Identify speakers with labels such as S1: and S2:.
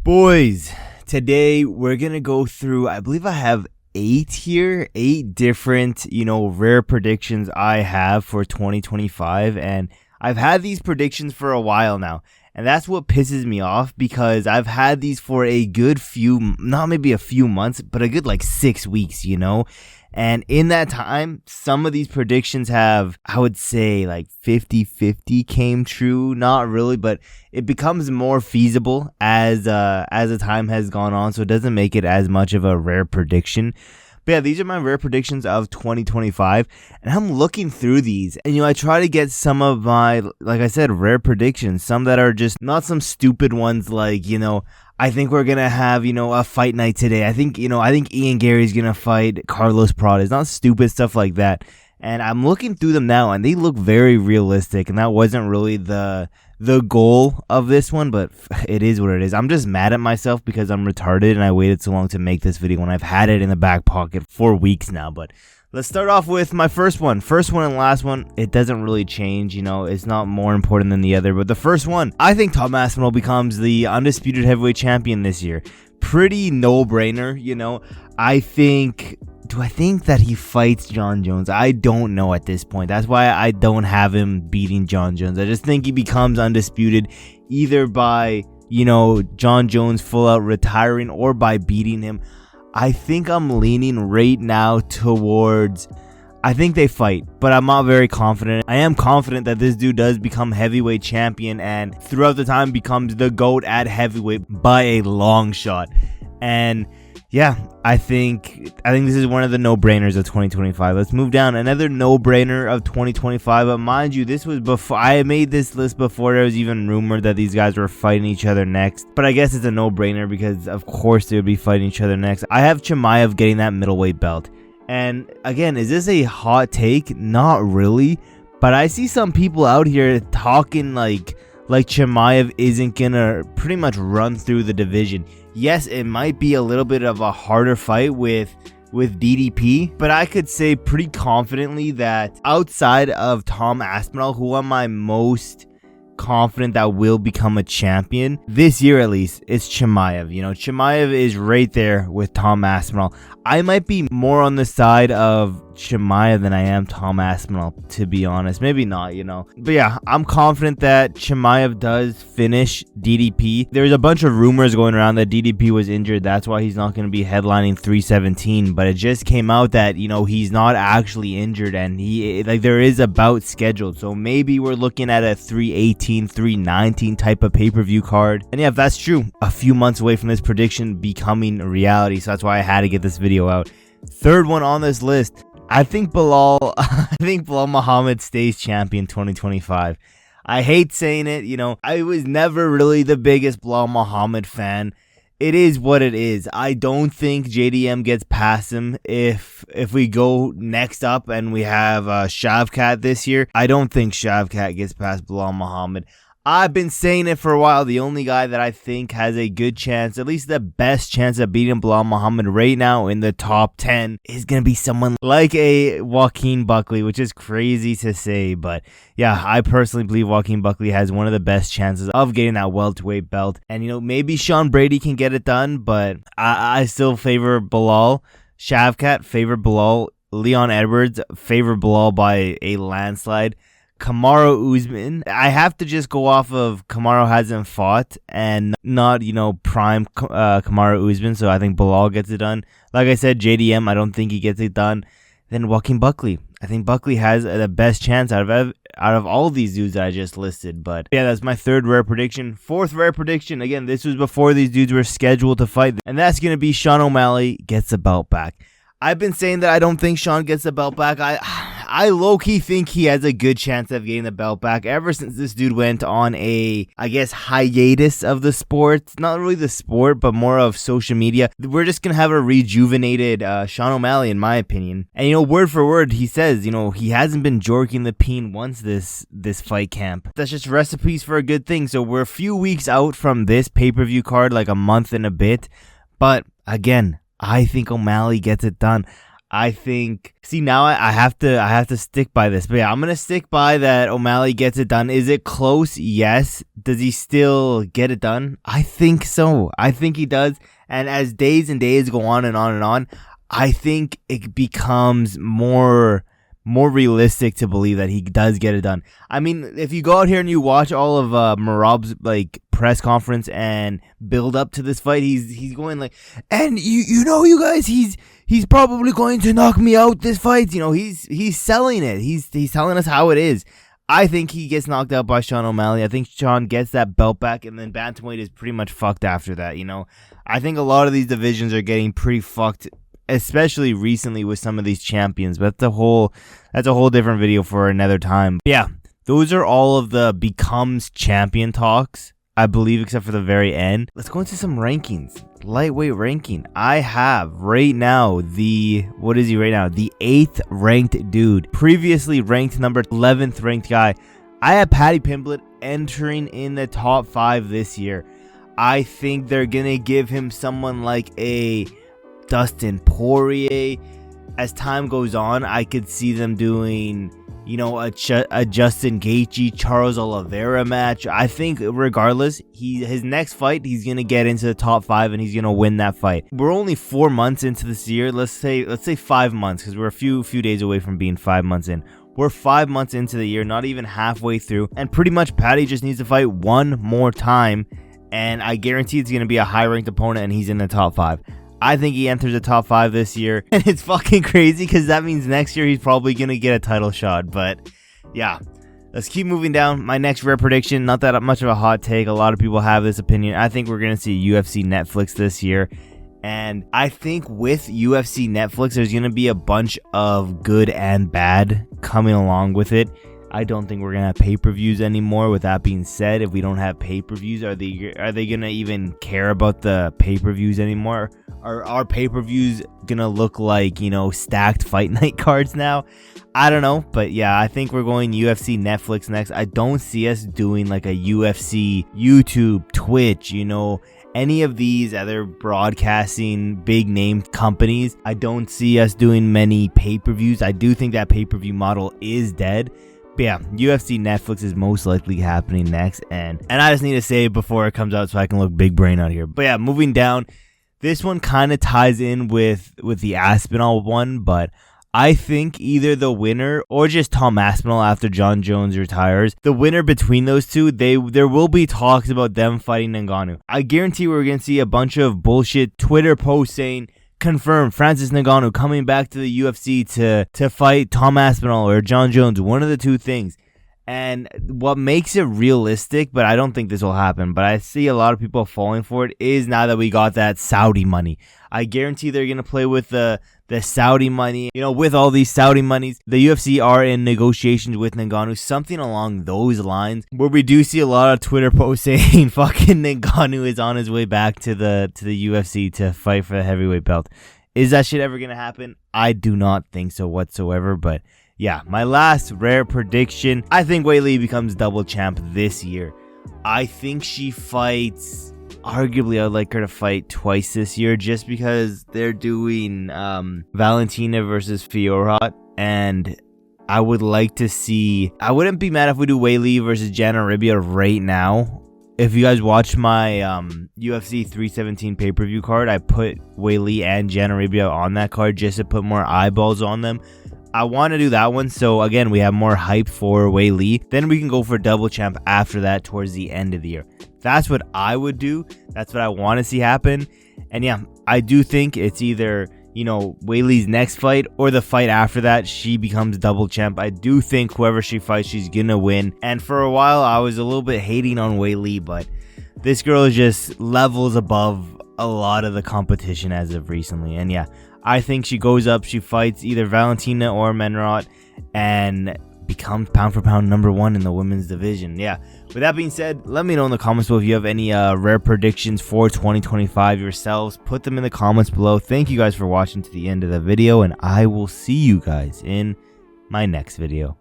S1: Boys, today we're gonna go through, I believe I have 8 different, rare predictions I have for 2025, and I've had these predictions for a while now, and that's what pisses me off because I've had these for a good few, not maybe a few months, but a good 6 weeks, and in that time, some of these predictions have, I would say, 50-50 came true. Not really, but it becomes more feasible as the time has gone on, so it doesn't make it as much of a rare prediction. But yeah, these are my rare predictions of 2025, and I'm looking through these, and I try to get some of my, like I said, rare predictions, some that are just not some stupid ones like, I think we're gonna have, a fight night today. I think Ian Gary's gonna fight Carlos Prada. It's not stupid stuff like that. And I'm looking through them now, and they look very realistic, and that wasn't really the goal of this one, but it is what it is. I'm just mad at myself because I'm retarded and I waited so long to make this video when I've had it in the back pocket for weeks now. But let's start off with my first one and last one. It doesn't really change, it's not more important than the other, but the first one, I think Tom Aspinall becomes the undisputed heavyweight champion this year. Pretty no-brainer, Do I think that he fights Jon Jones? I don't know at this point. That's why I don't have him beating Jon Jones. I just think he becomes undisputed either by, Jon Jones full out retiring or by beating him. I think I'm leaning right now towards, I think they fight, but I'm not very confident. I am confident that this dude does become heavyweight champion and throughout the time becomes the GOAT at heavyweight by a long shot. And yeah, I think this is one of the no-brainers of 2025. Let's move down. Another no-brainer of 2025. But mind you, this was before I made this list, before there was even rumored that these guys were fighting each other next. But I guess it's a no-brainer because of course they would be fighting each other next. I have Chimaev getting that middleweight belt. And again, is this a hot take? Not really. But I see some people out here talking like Chimaev isn't gonna pretty much run through the division. Yes, it might be a little bit of a harder fight with DDP, but I could say pretty confidently that outside of Tom Aspinall, who am I most confident that will become a champion this year at least, it's Chimaev. Chimaev is right there with Tom Aspinall. I might be more on the side of Chimaev than I am Tom Aspinall, to be honest. Maybe not, But yeah, I'm confident that Chimaev does finish DDP. There's a bunch of rumors going around that DDP was injured. That's why he's not going to be headlining 317. But it just came out that, he's not actually injured and there is a bout scheduled. So maybe we're looking at a 318, 319 type of pay-per-view card. And yeah, if that's true, a few months away from this prediction becoming a reality. So that's why I had to get this video out. Third one on this list, I think Belal Muhammad stays champion 2025. I hate saying it, I was never really the biggest Belal Muhammad fan. It is what it is. I don't think JDM gets past him if we go next up and we have Shavkat this year. I don't think Shavkat gets past Belal Muhammad. I've been saying it for a while. The only guy that I think has a good chance, at least the best chance of beating Belal Muhammad right now in the top 10 is going to be someone like a Joaquin Buckley, which is crazy to say. But yeah, I personally believe Joaquin Buckley has one of the best chances of getting that welterweight belt. And, maybe Sean Brady can get it done, but I still favor Belal. Shavkat, favor Belal. Leon Edwards, favor Belal by a landslide. Kamaru Usman, I have to just go off of Kamaru hasn't fought and not, prime Kamaru Usman, so I think Belal gets it done. Like I said, JDM, I don't think he gets it done. Then Joaquin Buckley. I think Buckley has the best chance out of all of these dudes that I just listed. But yeah, that's my third rare prediction. Fourth rare prediction, again, this was before these dudes were scheduled to fight, and that's going to be Sean O'Malley gets the belt back. I've been saying that I don't think Sean gets the belt back. I low-key think he has a good chance of getting the belt back ever since this dude went on a, hiatus of the sport. Not really the sport, but more of social media. We're just going to have a rejuvenated Sean O'Malley, in my opinion. And, word for word, he says, he hasn't been jorking the peen once this fight camp. That's just recipes for a good thing. So we're a few weeks out from this pay-per-view card, like a month and a bit. But, again, I think O'Malley gets it done. I think, see, now I have to stick by this. But yeah, I'm going to stick by that O'Malley gets it done. Is it close? Yes. Does he still get it done? I think so. I think he does. And as days and days go on and on and on, I think it becomes more realistic to believe that he does get it done. I mean, if you go out here and you watch all of Merab's like press conference and build up to this fight, he's going like, and you guys, he's probably going to knock me out this fight. He's selling it. He's telling us how it is. I think he gets knocked out by Sean O'Malley. I think Sean gets that belt back, and then bantamweight is pretty much fucked after that. I think a lot of these divisions are getting pretty fucked, especially recently with some of these champions. But that's a whole different video for another time. But yeah, those are all of the becomes champion talks, I believe, except for the very end. Let's go into some rankings. Lightweight ranking. I have right now what is he right now? The 8th ranked dude. Previously ranked number 11th ranked guy. I have Paddy Pimblett entering in the top 5 this year. I think they're gonna give him someone like a Dustin Poirier. As time goes on, I could see them doing, a Justin Gaethje, Charles Oliveira match. I think regardless, his next fight, he's gonna get into the top 5 and he's gonna win that fight. We're only 4 months into this year. Let's say 5 months, because we're a few days away from being 5 months in. We're 5 months into the year, not even halfway through, and pretty much Paddy just needs to fight one more time, and I guarantee it's gonna be a high-ranked opponent, and he's in the top 5. I think he enters the top 5 this year, and it's fucking crazy because that means next year he's probably going to get a title shot. But yeah, let's keep moving down. My next rare prediction, not that much of a hot take. A lot of people have this opinion. I think we're going to see UFC Netflix this year. And I think with UFC Netflix, there's going to be a bunch of good and bad coming along with it. I don't think we're going to have pay-per-views anymore. With that being said, if we don't have pay-per-views, are they going to even care about the pay-per-views anymore? Are our pay-per-views going to look like, stacked fight night cards now? I don't know. But yeah, I think we're going UFC Netflix next. I don't see us doing like a UFC, YouTube, Twitch, any of these other broadcasting big name companies. I don't see us doing many pay-per-views. I do think that pay-per-view model is dead. But yeah, UFC Netflix is most likely happening next, and I just need to say it before it comes out so I can look big brain out here. But yeah, moving down, this one kind of ties in with the Aspinall one, but I think either the winner or just Tom Aspinall after Jon Jones retires, the winner between those two, there will be talks about them fighting Ngannou. I guarantee we're going to see a bunch of bullshit Twitter posts saying, confirmed Francis Ngannou coming back to the UFC to fight Tom Aspinall or Jon Jones, one of the two things. And what makes it realistic, but I don't think this will happen, but I see a lot of people falling for it, is now that we got that Saudi money. I guarantee they're going to play with the Saudi money. With all these Saudi monies, the UFC are in negotiations with Ngannou, something along those lines, where we do see a lot of Twitter posts saying fucking Ngannou is on his way back to the UFC to fight for the heavyweight belt. Is that shit ever going to happen? I do not think so whatsoever, but yeah, my last rare prediction, I think Weili becomes double champ this year. I think she fights, arguably I'd like her to fight twice this year, just because they're doing Valentina versus Fiorot, and I would like to see, I wouldn't be mad if we do Weili versus Jana Ribia right now. If you guys watch my UFC 317 pay-per-view card, I put Weili and Jana Ribia on that card just to put more eyeballs on them. I want to do that one, so again, we have more hype for Weili. Then we can go for double champ after that towards the end of the year. That's what I would do. That's what I want to see happen. And yeah, I do think it's either, Weili's next fight or the fight after that, she becomes double champ. I do think whoever she fights, she's going to win. And for a while, I was a little bit hating on Weili, but this girl is just levels above a lot of the competition as of recently. And yeah, I think she goes up, she fights either Valentina or Menrot, and becomes pound for pound #1 in the women's division. Yeah, with that being said, let me know in the comments below if you have any rare predictions for 2025 yourselves. Put them in the comments below. Thank you guys for watching to the end of the video, and I will see you guys in my next video.